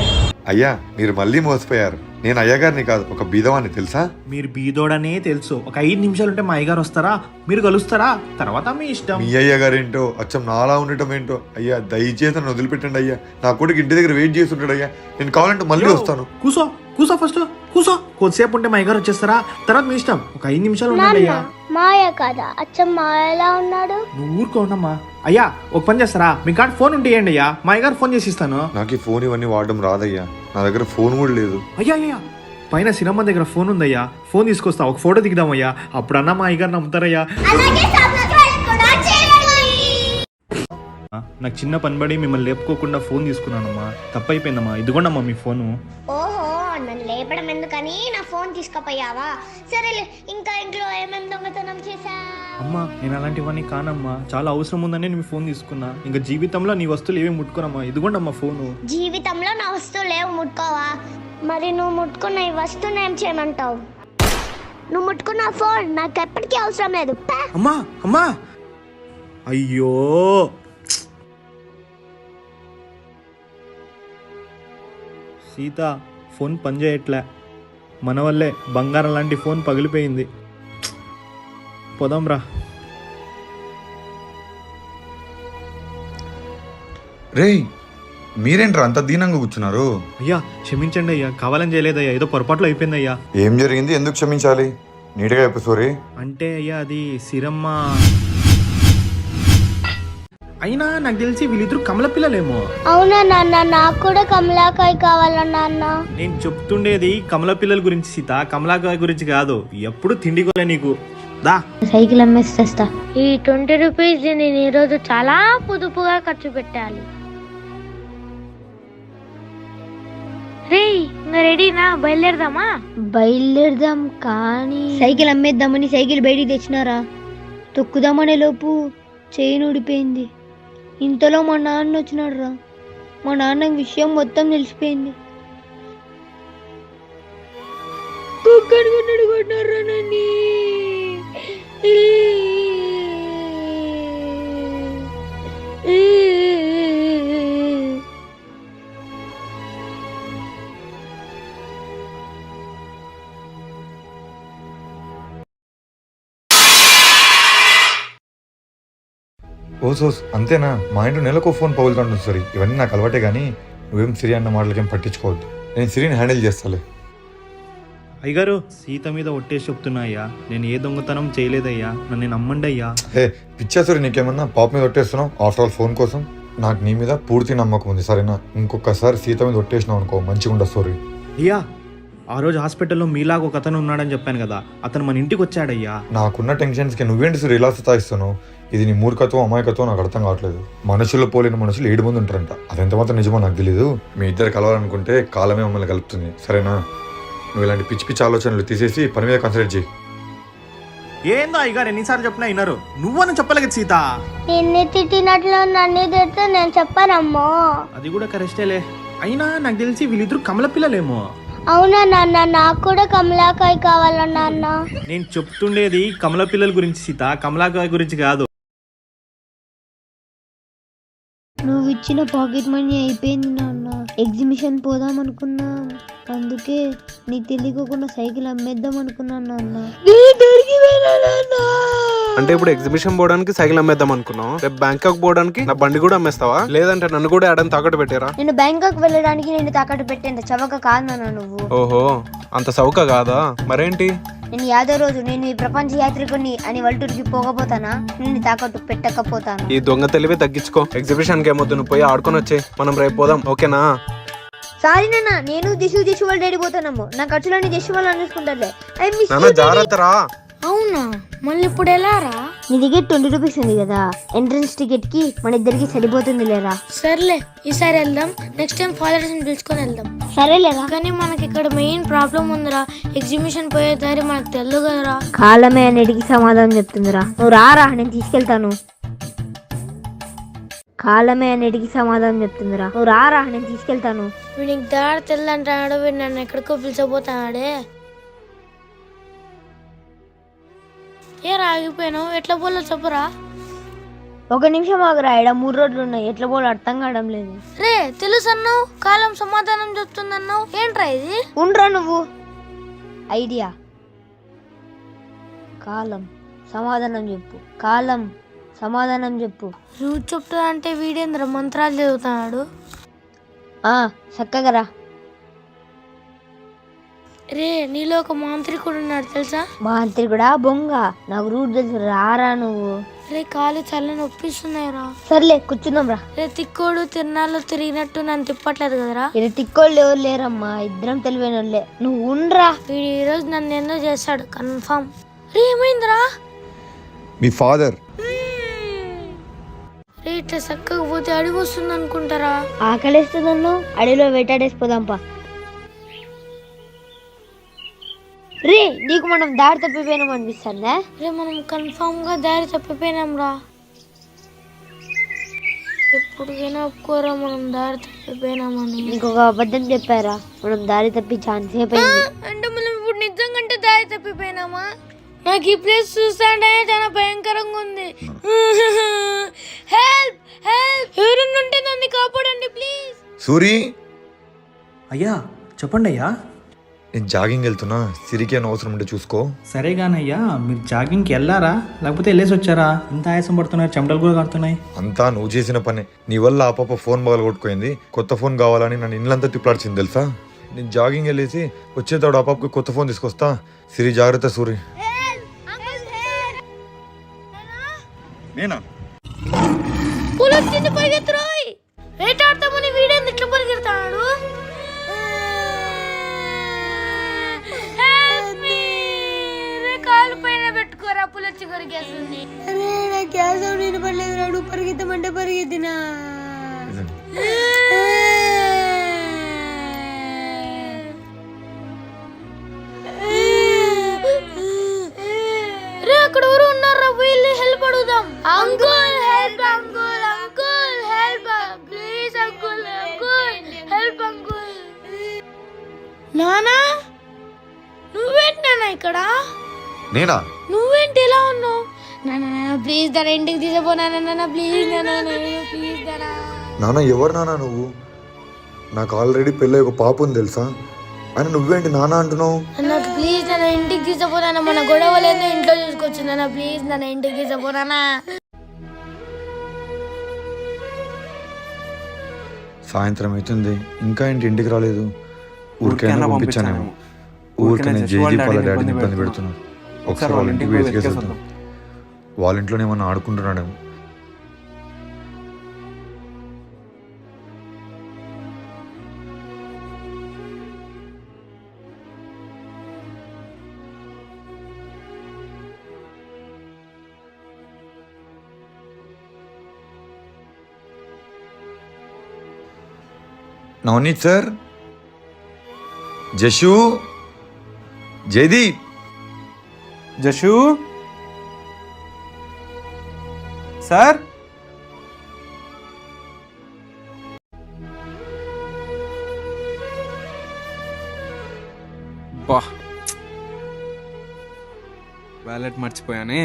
అయ్యా, మీరు మళ్ళీ మోసపోయారు. నేను అయ్యగారిని కాదు, ఒక బీదవాన్ని తెలుసా? మీరు బీదోడనే తెలుసు. ఒక 5 నిమిషాలు ఉంటే మా అయ్యగారు వస్తారా, మీరు కలుస్తారా, తర్వాత మీ ఇష్టం. మీ అయ్యగారు ఏంటో అచ్చం నాలా ఉండటం ఏంటో. అయ్యా దయచేసి నన్ను వదిలిపెట్టండి అయ్యా. నా కొడుకు ఇంటి దగ్గర వెయిట్ చేస్తుంటాడు అయ్యా. నేను కావాలంటే మళ్ళీ వస్తాను. కూసో కూసో, ఫస్ట్ కూసో. కొద్దిసేపు ఉంటే మా అయ్యగారు వచ్చేస్తారా, తర్వాత మీ ఇష్టం. ఒక 5 నిమిషాలు ఉండండి అయ్యా. మాయ కాదా? అచ్చం మాయలా ఉన్నాడు. నువ్వు ఊరుకోనమ్మా. అయ్యా ఒక పని చేస్తారా, మీ కాడ ఫోన్ ఉంటే ఇవ్వండి అయ్యా, మా అయ్యగారు ఫోన్ చేసి ఇస్తాను. నాకు ఈ ఫోన్ ఇవన్నీ వాడడం రాదయ్యా. నా దగ్గర ఫోన్ కూడా లేదు. అయ్యా అయ్యా, పైన సినిమా దగ్గర ఫోన్ ఉందయ్యా, ఫోన్ తీసుకొస్తా, ఒక ఫోటో దిగుదామయ్యా. అప్పుడన్నా మా అయ్యగారు నమ్ముతారయ్యా. నాకు చిన్న పని పడి మిమ్మల్ని లేపుకోకుండా ఫోన్ తీసుకున్నానమ్మా, తప్పైపోయిందమ్మా. ఇదిగోండమ్మా మీ ఫోను. ఓహో, నన్ను లేపడం ఎందుకని నా ఫోన్ తీసుకుపోయావా? సరేలే, ఇంకా ఇంట్లో ఏమేమి దొంగతనం చేశా? అమ్మా నేను అలాంటివన్నీ కానమ్మా, చాలా అవసరం ఉందని నేను మీ ఫోన్ తీసుకున్నా. ఇంకా జీవితంలో నీ వస్తువులు ఏమీ ముట్టుకోనమ్మా. ఇదిగోండమ్మా ఫోను. జీవితంలో నా వస్తువులు ఏమి ముట్టుకోవా? మరి నువ్వు ముట్టుకున్న ఈ వస్తువుని ఏం చేయమంటావు? నువ్వు ముట్టుకున్న ఫోన్ నాకు ఎప్పటికీ అవసరం లేదు. అమ్మా అమ్మా, అయ్యో సీత, ఫోన్ పనిచేయట్లే. మన వల్లే బంగారం లాంటి ఫోన్ పగిలిపోయింది. పోదాంరా. రేయ్ మీరేంట్రా అంత దీనంగా కూర్చున్నారు? అయ్యా క్షమించండి అయ్యా, కావాలని చేయలేదయ్యా, ఏదో పొరపాట్లు అయిపోయిందయ్యా. ఏం జరిగింది? ఎందుకు క్షమించాలి? నీట్గా చెప్పు సోరీ. అంటే అయ్యా అది సిరమ్మ. అయినా నాకు తెలిసి వీళ్ళిద్దరు కమల పిల్లలేమో. అవునా నాన్న, నాకు కూడా కమలాకాయ కావాలా నాన్న? నేను చెప్తుండేది కమల పిల్లల గురించి సీత, కమలాకాయ గురించి కాదు. ఎప్పుడు తిండి కూడా నీకు. దా సైకిల్ అమ్మేస్తా. ఈ 20 రూపీస్ నేను ఈరోజు చాలా పొదుపుగా ఖర్చు పెట్టాలి. రే రెడీనా? బయలుదేరదామా? బయలుదేరదాం, కానీ సైకిల్ అమ్మేద్దామని సైకిల్ బయటికి తెచ్చినారా, తొక్కుదామనే లోపు చైన్ ఊడిపోయింది. ఇంతలో మా నాన్న వచ్చినాడు రా. మా నాన్న విషయం మొత్తం తెలిసిపోయింది. కొన్నారా నన్ను. ఓసోస్ అంతేనా? మా ఇంట్లో నెలకు ఫోన్ పగులుతుంటుంది. సరే ఇవన్నీ నాకు అలవాటే, కానీ నువ్వేం సిరి అన్న మాటలకేం పట్టించుకోవద్దు. నేను సిరిని హ్యాండిల్ చేస్తాలే. అయ్యగారు సీత మీద ఒట్టేసి చెప్తున్నా అయ్యా, నేను ఏ దొంగతనం చేయలేదయ్యా, నన్ను నమ్మండి అయ్యా. హే పిచ్చేసరి, నీకేమన్నా పాప మీద ఒట్టేస్తున్నావు? ఆఫ్టర్ ఆల్ ఫోన్ కోసం. నాకు నీ మీద పూర్తి నమ్మకం ఉంది, సరేనా? ఇంకొకసారి సీత మీద ఒట్టేసినావు అనుకో, మంచిగా ఉండదు. సారీ అయ్యా, ఆ రోజు హాస్పిటల్లో మీలాగా ఒక అతను ఉన్నాడని చెప్పాను కదా, అతను మన ఇంటికి వచ్చాడయ్యా. నాకున్న టెన్షన్స్కి నువ్వేంటి సార్ ఇలా సతాయిస్తున్నావు? ఇది నీ మూర్ఖత్వం, అమాయకత్వం నాకు అర్థం కావట్లేదు. మనుషుల్లో పోలిన మనుషులు 7 మంది ఉంటారంట. అదెంత మాత్రం నిజమో నాకు తెలీదు. మీ ఇద్దరు కలవాలనుకుంటే కాలమే మమ్మల్ని కలుపుతుంది, సరేనా? నువ్వు ఇలాంటి పిచ్చి పిచ్చి ఆలోచనలు తీసేసి పని మీద కాన్సన్ట్రేట్ చేయి. ఏందో అయ్యగారు ఎన్నిసార్లు చెప్పినా విన్నారు, నువ్వని చెప్పలేదు సీత. నిన్ను తిట్టినట్లు నన్ను తిడితే నేను చెప్పానమ్మో. అది కూడా కరెక్టేలే. అయినా నాకు తెలిసి వీళ్ళిద్దరు కమల పిల్లలేమో. అవునా నాన్న, నాకు కూడా కమలాకాయ కావాలా నాన్న? నేను చెప్తుండేది కమల పిల్లల గురించి సీత, కమలాకాయ గురించి కాదు. నువ్వు ఇచ్చిన పాకెట్ మనీ అయిపోయింది నాన్న. ఎగ్జిబిషన్ పోదాం అనుకున్నా, అందుకే నీకు తెలియకుండా సైకిల్ అమ్మేద్దాం అనుకున్నాను నాన్న. అంటే ఇప్పుడు ఎగ్జిబిషన్ పోవడానికి సైకిల్ అమ్మేద్దాం అనుకున్నావు, రేపు బ్యాంకాక్ పోవడానికి నా బండి కూడా అమ్మేస్తావా? లేదంటే నన్ను కూడా ఆడని తాకట్టు పెట్టారా? నేను బ్యాంకాక్ వెళ్ళడానికి నేను తాకట్టు పెట్టేంత చవక కాదు నాన్న నువ్వు. ఓహో, అంత సౌక కాదా? మరేంటి? నేను యాదో రోజు నేను ఈ ప్రపంచ యాత్రికుని అని వల్టూరుకి పోకపోతానా, నేను తాకట్టు పెట్టకపోతాను. ఈ దొంగ తెలివి తగ్గించుకో. ఎగ్జిబిషన్ కి ఏమొద్దు, నువ్వు పోయి ఆడుకొని వచ్చేయ్. మనం రేపు పోదాం, ఓకేనా? సారీ నాన్న, నేను దిశు వాళ్ళు డాడీ పోతానమ్మో. నా ఖర్చులన్నీ దిశు వాళ్ళు అనేసుకుంటారులే. నాన్న జాగ్రత్త రా. అవునా, మళ్ళీ ఇప్పుడు ఎలా రా? నీ దగ్గర 20 రూపీస్ ఉంది కదా, ఎంట్రన్స్ టికెట్ కి మన ఇద్దరికి సరిపోతుంది లేరా? సర్లే, ఈసారి వెళ్దాం. నెక్స్ట్ టైం ఫాదర్స్ ని పిలుచుకొని వెళ్దాం. సరేలేరా? కానీ మనకి ఇక్కడ మెయిన్ ప్రాబ్లం ఉందిరా. ఎగ్జిబిషన్ పోయే దారి మనకు తెలియదు కదరా. కాలమే అన్నిటికి సమాధానం చెప్తుందిరా. నువ్వు రారా, నేను తీసుకెళ్తాను. కాలమే అన్నిటికి సమాధానం చెప్తుందిరా. నువ్వు రారా, నేను తీసుకెళ్తాను. వీడికి దారి తెల్లంటాడు, వీడు నన్ను ఎక్కడికో పిలిచబోతాడే. ఏ రాగిపోయాను, ఎట్లా పోలో చెప్పురా. 1 నిమిషం ఆగురా, ఇక్కడ 3 రోడ్లు ఉన్నాయి, ఎట్లా పోలో అర్థం కావడం లేదు. రే తెలుసు అన్నావు, కాలం సమాధానం చెప్తుందన్నావు, ఏంట్రా ఇది? ఉండ్రా నువ్వు. ఐడియా. కాలం సమాధానం చెప్పు, కాలం సమాధానం చెప్పు. నువ్వు చెప్తా అంటే వీడేంద్ర మంత్రాలు చదువుతున్నాడు. చక్కగా రా. రే నీలో ఒక మాంత్రికుడు ఉన్నాడు తెలుసా? మాంత్రికుడా బొంగ, నాకు రూట్ తెలుసు, రారా నువ్వు. రే కాలు చల్ల నొప్పిస్తున్నాయిరా. సర్లే కూర్చుందాం రా. రే తిక్కోడు తిరునాళ్ళు తిరిగినట్టు నన్ను తిప్పట్లేదు కదరా. ఇది తిక్కోళ్ళు ఎవరు లేరమ్మా, ఇద్దరం తెలివైన వాళ్ళే. నువ్వు ఉండ్రా. వీడు ఈ రోజు నన్ను ఏందో చేస్తాడు కన్ఫామ్. రే ఏమైందిరా? మీ ఫాదర్. రే ఇట్లా చక్కగా పోతే అడిగి వస్తుంది అనుకుంటారా? ఆకలిస్తుందన్ను అడవిలో వేటాడేసిపోదాంపా. రే నీకు మనం దారి తప్పిపోయినాం అనిపిస్తుందా? రే మనం కన్ఫామ్ గా దారి తప్పిపోయినాం రా. ఎప్పుడుకైనా ఒప్పుకోరా మనం దారి తప్పిపోయినామని. ఇంకొక అబద్ధం చెప్పారా, మనం దారి తప్పి ఛాన్స్ అయిపోయింది. అంటే మనం ఇప్పుడు నిజంగా దారి తప్పిపోయినామా? నాకు ఈ ప్లేస్ చూస్తాంటే చాలా భయంకరంగా ఉంది. హెల్ప్ హెల్ప్, ఎవరన్నా ఉంటే నన్ను కాపాడండి ప్లీజ్. సూరి, అయ్యా చెప్పండి అయ్యా. నేను జాగింగ్ వెళ్తున్నా, సిరికి అని అవసరం ఉంటే చూసుకో. సరే కానయ్యా, మీరు జాగింగ్కి వెళ్ళారా లేకపోతే వెళ్ళేసి వచ్చారా? ఇంత ఆయాసం పడుతున్నారు, చెమటలు కూడా కారుతున్నాయి. అంతా నువ్వు చేసిన పనే. నీ వల్ల ఆ పాప ఫోన్ బాగా కొట్టుకోయింది, కొత్త ఫోన్ కావాలని నన్ను ఇల్లంతా తిప్పాడ్చింది తెలుసా. నేను జాగింగ్ వెళ్ళేసి వచ్చేతాడు ఆ పాపకి కొత్త ఫోన్ తీసుకొస్తా. సిరి జాగ్రత్త సూరి. నేనా? పులొచ్చింది పరిగెత్తురోయ్. వేటాడతామని వీడేంది ఇట్లా పరిగెడతాడు? కాలు పైన పెట్టుకోరా, పులొచ్చి కొరికేస్తుంది. అరే నా గ్యాస్ నేను పడలేదు, రాడు పరిగెత్తమంటే పరిగెత్తినా. రే అక్కడ ఎవరు ఉన్నారా, వీళ్ళు హెల్ప్ అడుగుదాం. Uncle help, uncle uncle help, please uncle uncle help uncle. నానా నువ్వేంటి నాన్న ఇక్కడ? నేనా? నువ్వేంటి ఇలా ఉన్నావు? నాన్న ప్లీజ్ దాని ఇంటికి తీసుకుపోనా, నాన్న ప్లీజ్ నాన్న ప్లీజ్ దానా. నాన్న ఎవరు నాన్న నువ్వు? నాకు ఆల్రెడీ పెళ్ళి ఒక పాప ఉంది తెలుసా, అని నువ్వేంటి నాన్న అంటున్నావు? నాకు ప్లీజ్ నాన్న ఇంటికి తీసుకుపోనా, మన గొడవలేదో ఇంట్లో చూసుకోవచ్చు నాన్న, ప్లీజ్ నాన్న ఇంటికి తీసుకుపోనా. సాయంత్రం అవుతుంది, ఇంకా ఏంటి ఇంటికి రాలేదు? ఊరికైనా పంపించానేమో. ఊరికైనా జేజీ వాళ్ళ డాడీని ఇబ్బంది పెడుతున్నారు. ఒకసారి వాళ్ళ ఇంటికి వెతికేసేద్దాం. వాళ్ళ ఇంట్లోనే ఏమన్నా ఆడుకుంటున్నాడేమో. నవనీత్ సార్, జషు, జయదీప్. జషు సార్, బా వ్యాలెట్ మర్చిపోయానే.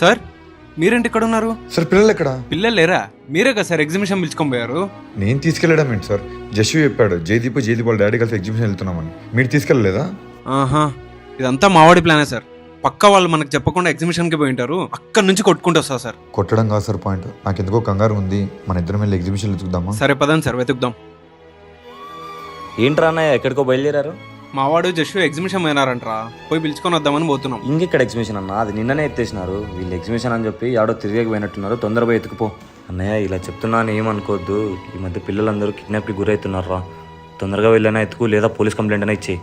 సార్ మీరేంటి ఇక్కడ ఉన్నారు? సార్ పిల్లలు ఎక్కడ? పిల్లలు లేరా? మీరే కదా సార్ ఎగ్జిబిషన్ పిలుచుకొని పోయారు. నేను తీసుకెళ్ళడం ఏంటి సార్? జషు చెప్పాడు జయదీప్ వాళ్ళ డాడీ కలిసి ఎగ్జిబిషన్ వెళ్తున్నామని. మీరు తీసుకెళ్ళలేదా? ఆహా, ఇదంతా మావాడి ప్లానే సార్. పక్క వాళ్ళు మనకు చెప్పకుండా ఎగ్జిబిషన్కి పోయి ఉంటారు, అక్కడ నుంచి కొట్టుకుంటూ వస్తా సార్. కొట్టడం కాదు సార్ పాయింట్. నాకు ఎందుకో కంగారు ఉంది. మన ఇద్దరం వెళ్ళి ఎగ్జిబిషన్ వెతుకుదామా? సరే పదండి సార్, వెతుకుదాం. ఏంట్రా అన్నయ్య ఎక్కడికో బయలుదేరారు? మావాడు జస్ట్ ఎగ్జిబిషన్ పోయినారంటరా, పోయి పిలుచుకొని వద్దామని పోతున్నాం. ఇంకెక్కడ ఎగ్జిబిషన్ అన్న, అది నిన్ననే ఎత్తేసినారు. వీళ్ళు ఎగ్జిబిషన్ అని చెప్పి ఆడో తిరిగి పోయినట్టున్నారు. తొందరగా ఎత్తుకుపో. అన్నయ్య ఇలా చెప్తున్నాను ఏమనుకోవద్దు, ఈ మధ్య పిల్లలందరూ కిడ్నాప్కి గురవుతున్నారా. తొందరగా వెళ్ళైనా ఎత్తుకు, లేదా పోలీస్ కంప్లైంట్ అయినా ఇచ్చేయి.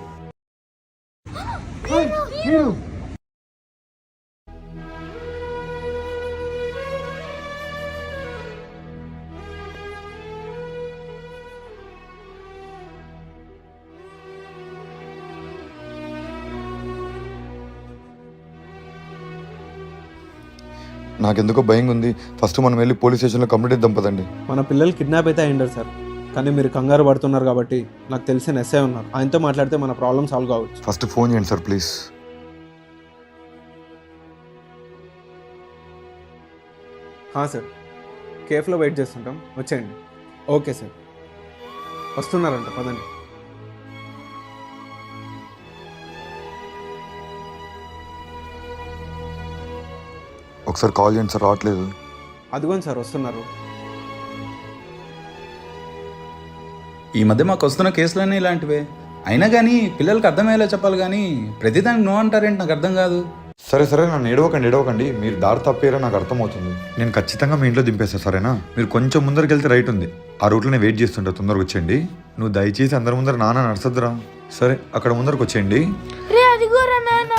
నాకెందుకో భయంగా ఉంది. ఫస్ట్ మనం వెళ్ళి పోలీస్ స్టేషన్లో కంప్లైంట్ ఇద్దాం పదండి. మన పిల్లలు కిడ్నాప్ అయితే అయ్యిండారు సార్, కానీ మీరు కంగారు పడుతున్నారు కాబట్టి నాకు తెలిసిన ఎస్ఐ ఉన్నారు, ఆయనతో మాట్లాడితే మన ప్రాబ్లం సాల్వ్ కావచ్చు. ఫస్ట్ ఫోన్ చేయండి సార్ ప్లీజ్. సార్ కేఫ్లో వెయిట్ చేస్తుంటాం, వచ్చేయండి. ఓకే సార్, వస్తున్నారంట, పదండి. ఒకసారి కాల్ చేయండి సార్, రావట్లేదు. అదిగోండి సార్ వస్తున్నారు. ఈ మధ్య మాకు వస్తున్న కేసులన్నీ ఇలాంటివే. అయినా కానీ పిల్లలకి అర్థమయ్యేలా చెప్పాలి కానీ ప్రతిదానికి నో అంటారేంటి, నాకు అర్థం కాదు. సరే సరే, నన్ను ఏడవకండి, మీరు దారి తప్పేరా నాకు అర్థమవుతుంది. నేను ఖచ్చితంగా మీ ఇంట్లో దింపేస్తా, సరేనా? మీరు కొంచెం ముందరికి వెళ్తే రైట్ ఉంది, ఆ రూట్లో నేను వెయిట్ చేస్తుంటా, తొందరగా వచ్చేయండి. నువ్వు దయచేసి అందరి ముందర నాన్న నడుస్తుందిరా. సరే, అక్కడ ముందరకు వచ్చేయండి. రే అదిగోరా నాన్న.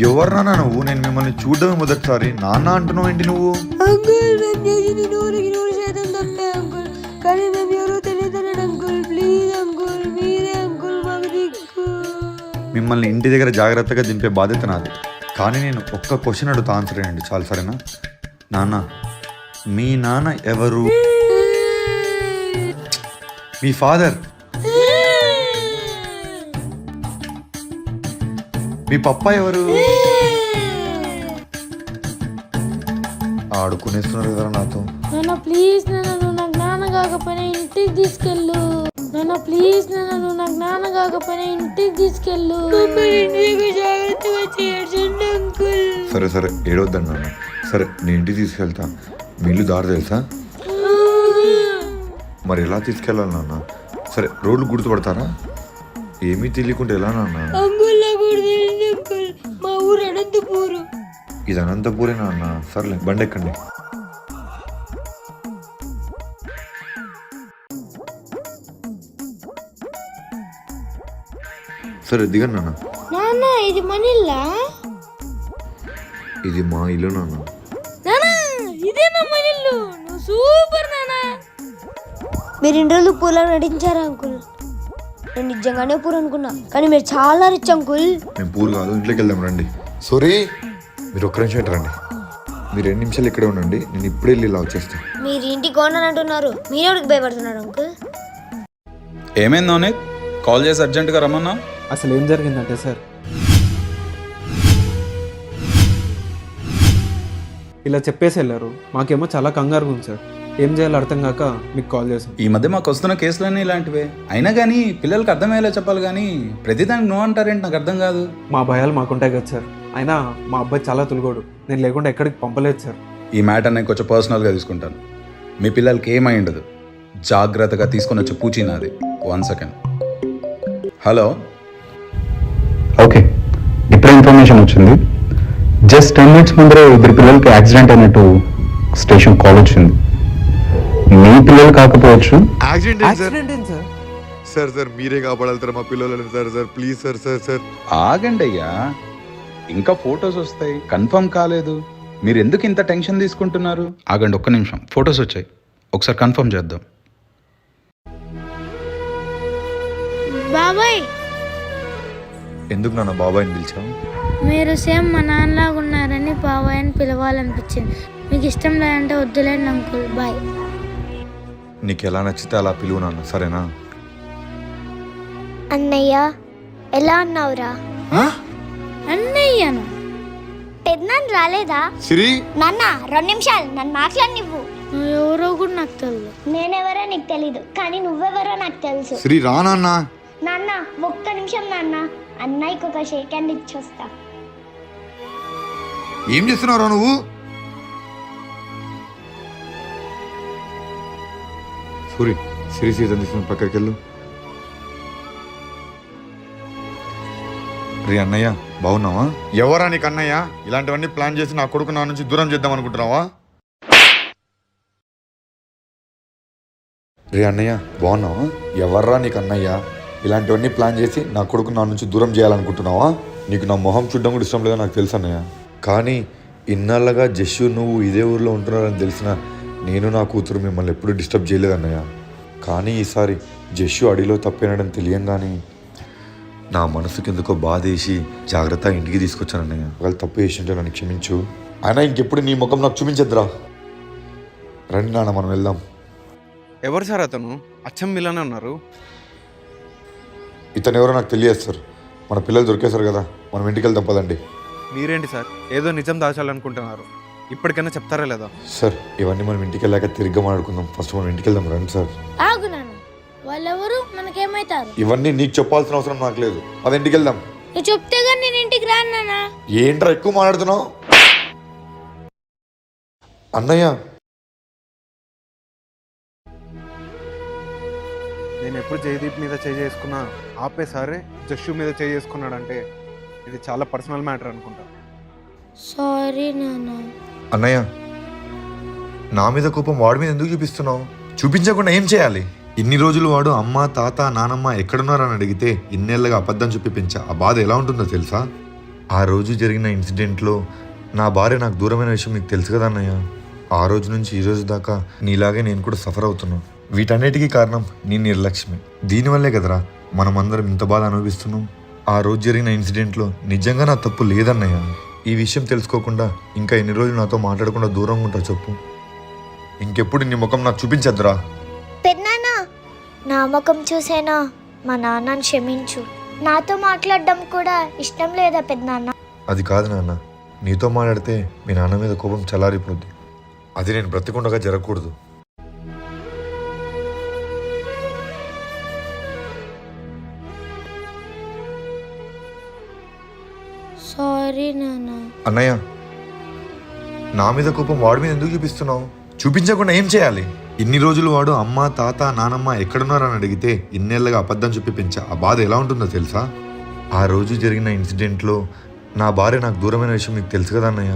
ఎవరు నాన్న నువ్వు? నేను మిమ్మల్ని చూడడమే మొదటిసారి నాన్న అంటున్నావు ఏంటి నువ్వు? అంకుల్ మేము చేసింది 100% తప్పే అంకుల్, కానీ మేము ఎవరో తెలియదు అంకుల్. ప్లీజ్ అంకుల్, మీరే అంకుల్ మాకు దిక్కు. మిమ్మల్ని ఇంటి దగ్గర జాగ్రత్తగా దింపే బాధ్యత నాది, కానీ నేను ఒక్క క్వశ్చన్ అడుగుతా, ఆన్సర్ చేయండి చాలు, సరేనా? నాన్న, మీ నాన్న ఎవరు? మీ ఫాదర్. మీ పప్పా ఎవరు? ఆడుకునేస్తున్నారు కదా నాతో. నాన్న ప్లీజ్ నాన్న, నువ్వు నాకు నాన్న కాకపోయినా ఇంటికి తీసుకెళ్ళు. నాన్న ప్లీజ్ నాన్న, నువ్వు నాకు నాన్న కాకపోయినా ఇంటికి తీసుకెళ్ళు. జాగ్రత్తగా చేయండి అంకుల్. సరే సరే, ఏడవద్దండి నాన్న. సరే, నేను ఇంటికి తీసుకెళ్తా. మీ ఇల్లు దారి తెలుసా? మరి ఎలా తీసుకెళ్ళాలి నాన్న? సరే, రోడ్లు గుర్తుపడతారా? ఏమీ తెలియకుండా ఎలా నాన్న? అంకుల్ నాకు కూడా తెలియదు అంకుల్, మా ఊరు అనంతపూరు. ఇది అనంతపూరే నాన్న. సర్లే, బండి ఎక్కండి. సరే, దిగండి నాన్న. నాన్న ఇది మనిల్లా? ఇది మా ఇల్లు నాన్న. నాన్న ఇదే నా మనిల్లు, నువ్వు సూపర్ నాన్న. మీరు ఇన్ని రోజులు పూలా నటించారా అంకుల్? నేను నిజంగానే పూర్ అనుకున్నా, కానీ మీరు చాలా రిచ్ అంకుల్. మేము పూర్ కాదు, ఇంట్లోకి వెళ్దాం రండి. సోరీ, మీరు ఒక్క నిమిషం రండి. మీరు 2 నిమిషాలు ఇక్కడే ఉండండి, నేను ఇప్పుడే వెళ్ళి ఇలా వచ్చేస్తాను. మీరు ఇంటికి ఓనర్ అంటున్నారు, మీరెవరికి భయపడుతున్నారు అంకుల్? ఏమైంది నవనీత్, కాల్ చేసి అర్జెంటుగా రమ్మన్నా? అసలు ఏం జరిగిందంటే సార్, ఇలా చెప్పేసి వెళ్ళారు. మాకేమో చాలా కంగారుగా ఉంది సార్, ఏం చేయాలో అర్థం కాక మీకు కాల్ చేశాం. ఈ మధ్య మాకు వస్తున్న కేసులన్నీ ఇలాంటివే. అయినా కానీ పిల్లలకి అర్థమయ్యేలా చెప్పాలి కానీ ప్రతిదానికి నో అంటారేంటి, నాకు అర్థం కాదు. మా భయాలు మాకుంటాయి కదా సార్. అయినా మా అబ్బాయి చాలా తులుగోడు, నేను లేకుండా ఎక్కడికి పంపలేదు సార్. ఈ మ్యాటర్ నేను కొంచెం పర్సనల్గా తీసుకుంటాను. మీ పిల్లలకి ఏమై ఉండదు, జాగ్రత్తగా తీసుకొని వచ్చి పూచి నాది. 1 సెకండ్. హలో. ఓకే, ఇప్పుడే ఇన్ఫర్మేషన్ వచ్చింది. జస్ట్ 10 మినిట్స్ ముందరే ఇద్దరు పిల్లలకి యాక్సిడెంట్ అయినట్టు స్టేషన్ కాల్ వచ్చింది. మీ పిల్లలు కాకపోవచ్చు. యాక్సిడెంట్ ఏంటి సార్? సార్ సార్, మీరే కాపాడాలి మా పిల్లలని. Sir sir, please sir. Sir sir, ఆగండి అయ్యా, ఇంకా ఫొటోస్ వస్తాయి, కన్ఫర్మ్ కాలేదు. మీరు ఎందుకు ఇంత టెన్షన్ తీసుకుంటున్నారు? ఆగండి ఒక్క నిమిషం, ఫొటోస్ వచ్చాయి, ఒకసారి కన్ఫర్మ్ చేద్దాం. బాబాయ్, ఎందుకు నాన్న బాబాయ్ని పిలిచావు? మీరు సేమ్ మా నాన్నలాగా ఉన్నారని బాబాయ్ అని పిలవాలనిపించింది. మీకు ఇష్టం లేదంటే వద్దులేండి అంకుల్, బాయ్. నీకు ఎలా నచ్చితే అలా పిలువు నాన్న, సరేనా? అన్నయ్య ఎలా అన్నావురా? అన్నయ్యను పెద్దనాన్న రాలేదా? సిరి, నాన్న 2 నిమిషాలు నన్ను మాట్లాడినివ్వు. నువ్వు ఎవరో కూడా నాకు తెలియదు. నేనెవరో నీకు తెలీదు, కానీ నువ్వెవరో నాకు తెలుసు. సిరి రా నాన్న. నాన్న ఒక్క నిమిషం నాన్న, అన్నయ్యకి ఒక షేక్ హ్యాండ్ ఇచ్చొస్తా. ఏం చేస్తున్నావురా నువ్వు? సిరి సీజన్ తీసుకుని పక్కకి వెళ్ళు. రే అన్నయ్య, బాగున్నావా? ఎవరా నీకు అన్నయ్య? ఇలాంటివన్నీ ప్లాన్ చేసి నా కొడుకు నా నుంచి దూరం చేద్దాం అనుకుంటున్నావా? రే అన్నయ్య, బాగున్నావా? ఎవర్రా నీకు అన్నయ్య? ఇలాంటివన్నీ ప్లాన్ చేసి నా కొడుకు నా నుంచి దూరం చేయాలనుకుంటున్నావా? నీకు నా మొహం చూడడం కూడా ఇష్టం లేదో నాకు తెలుసు అన్నయ్య, కానీ ఇన్నాళ్ళగా జస్సు నువ్వు ఇదే ఊర్లో ఉంటున్నారని తెలిసిన నేను నా కూతురు మిమ్మల్ని ఎప్పుడూ డిస్టర్బ్ చేయలేదు అన్నయ్య. కానీ ఈసారి జస్సు అడిలో తప్పేనని తెలియంగానే నా మనసుకి ఎందుకో బాధేసి జాగ్రత్తగా ఇంటికి తీసుకొచ్చాను అన్నయ్య. వాళ్ళు తప్పు చేసింటే నన్ను క్షమించు. అయినా ఇంకెప్పుడు నీ ముఖం నాకు చూపించద్దురా. రండి నాన్న, మనం వెళ్దాం. ఎవరు సార్ అతను? అచ్చం మిలానే ఉన్నారు. ఇతను ఎవరో నాకు తెలియదు సార్. మన పిల్లలు దొరికేశారు కదా, మనం ఇంటికి వెళ్దాం పదండి. మీరేంటి సార్ ఏదో నిజం దాచాలనుకుంటున్నారు, ఇప్పటికైనా చెప్తారా లేదా? సార్ ఇవన్నీ మనం ఇంటికి వెళ్ళాక తిరిగి మాట్లాడుకుందాం. ఫస్ట్ మనం ఇంటికి వెళ్దాం రండి సార్. ఆగు నాన్న, వాళ్ళెవరు మనకేమవుతారు? ఇవన్నీ నీకు చెప్పాల్సిన అవసరం నాకు లేదు. అది ఇంటికి వెళ్దాం. నువ్వు చెప్తే కానీ నేను ఇంటికి రాను నాన్న. ఏంట్రా ఎక్కువ మాట్లాడుతున్నావు? అన్నయ్య నేను ఎప్పుడు జయదీప్ మీద చేసుకున్నా ఆపే సరే జస్సు మీద చేసుకున్నాడంటే ఇది చాలా పర్సనల్ మ్యాటర్ అనుకుంటా. సారీ నాన్న. అన్నయ్య నా మీద కోపం వాడి మీద ఎందుకు చూపిస్తున్నావు? చూపించకుండా ఏం చేయాలి? ఇన్ని రోజులు వాడు అమ్మ తాత నానమ్మ ఎక్కడున్నారని అడిగితే ఇన్నేళ్ళగా అబద్ధం చెప్పి పెంచా. ఆ బాధ ఎలా ఉంటుందో తెలుసా? ఆ రోజు జరిగిన ఇన్సిడెంట్లో నా భార్య నాకు దూరమైన విషయం నీకు తెలుసు కదా అన్నయ్య. ఆ రోజు నుంచి ఈ రోజు దాకా నీలాగే నేను కూడా సఫర్ అవుతున్నాను. వీటన్నిటికీ కారణం నీ నిర్లక్ష్యమే. దీనివల్లే కదరా మనమందరం ఇంత బాధ అనుభవిస్తున్నాం. ఆ రోజు జరిగిన ఇన్సిడెంట్లో నిజంగా నా తప్పు లేదన్నయ్య. ఈ విషయం తెలుసుకోకుండా ఇంకా ఎన్ని రోజులు నాతో మాట్లాడకుండా దూరంగా ఉంటా చెప్పు? ఇంకెప్పుడు నీ ముఖం నాకు చూపించద్దురా. పెద్దనాన్న, నా ముఖం చూసేనా మా నాన్నని క్షమించు. నాతో మాట్లాడడం కూడా ఇష్టం లేదా పెద్దనాన్న? అది కాదు నాన్న, నీతో మాట్లాడితే మీ నాన్న మీద కోపం చల్లారిపోద్ది. అది నేను బ్రతికుండగా జరగకూడదు. సారీ నాన్న. అన్నయ్య నా మీద కోపం వాడి మీద ఎందుకు చూపిస్తున్నావు? చూపించకుండా ఏం చేయాలి? ఇన్ని రోజులు వాడు అమ్మ తాత నానమ్మ ఎక్కడున్నారని అడిగితే ఇన్నేళ్ళగా అబద్ధం చెప్పి పెంచా. ఆ బాధ ఎలా ఉంటుందో తెలుసా? ఆ రోజు జరిగిన ఇన్సిడెంట్లో నా భార్య నాకు దూరమైన విషయం నీకు తెలుసు కదా అన్నయ్య.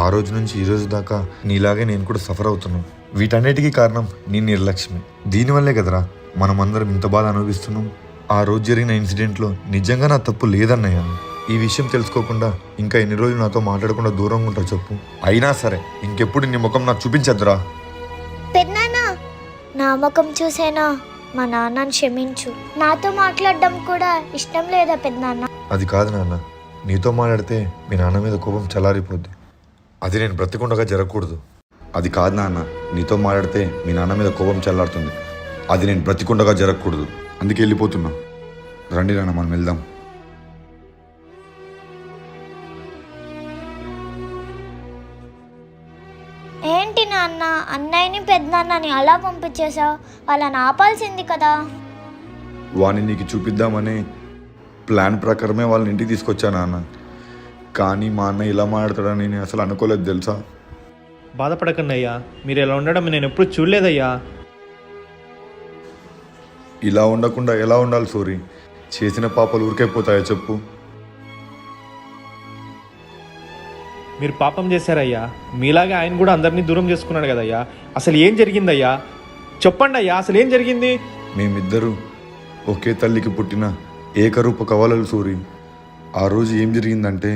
ఆ రోజు నుంచి ఈ రోజు దాకా నీలాగే నేను కూడా సఫర్ అవుతున్నాను. వీటన్నిటికీ కారణం నీ నిర్లక్ష్యమే. దీనివల్లే కదరా మనమందరం ఇంత బాధ అనుభవిస్తున్నాం. ఆ రోజు జరిగిన ఇన్సిడెంట్లో నిజంగా నా తప్పు లేదన్నయ్య. ఈ విషయం తెలుసుకోకుండా ఇంకా ఎన్ని రోజులు నాతో మాట్లాడకుండా దూరంగా ఉంటా చెప్పు? అయినా సరే ఇంకెప్పుడు నీ ముఖం నాకు చూపించద్దురా. పెద్దనాన్న, నా ముఖం చూసేనా మా నాన్నని క్షమించు. నాతో మాట్లాడడం కూడా ఇష్టం లేదా పెద్దనాన్న? అది కాదు నాన్న, నీతో మాట్లాడితే మీ నాన్న మీద కోపం చల్లారిపోద్ది. అది నేను బ్రతికుండగా జరగకూడదు. అది కాదు నాన్న, నీతో మాట్లాడితే మీ నాన్న మీద కోపం చల్లారుతుంది. అది నేను బ్రతికుండగా జరగకూడదు. అందుకే వెళ్ళిపోతున్నా. రండి నాన్న మనం వెళ్దాం. ఏంటి నాన్న, అన్నయ్యని పెద్దనాన్నని అలా పంపించేశావు? వాళ్ళని ఆపాల్సింది కదా. వాణ్ణి నీకు చూపిద్దామని ప్లాన్ ప్రకారమే వాళ్ళని ఇంటికి తీసుకొచ్చా నాన్న. కానీ మా అన్న ఇలా మాట్లాడతాడని నేను అసలు అనుకోలేదు తెలుసా? బాధపడకండి అయ్యా, మీరు ఇలా ఉండడం నేను ఎప్పుడు చూడలేదయ్యా. ఇలా ఉండకుండా ఎలా ఉండాలి సూరి? చేసిన పాపాలు ఊరికైపోతాయా చెప్పు? మీరు పాపం చేశారయ్యా. మీలాగే ఆయన కూడా అందరినీ దూరం చేసుకున్నాడు కదయ్యా. అసలు ఏం జరిగిందయ్యా? చెప్పండి అయ్యా, అసలు ఏం జరిగింది? మేమిద్దరూ ఒకే తల్లికి పుట్టిన ఏకరూప కవలలు సూరి. ఆ రోజు ఏం జరిగిందంటే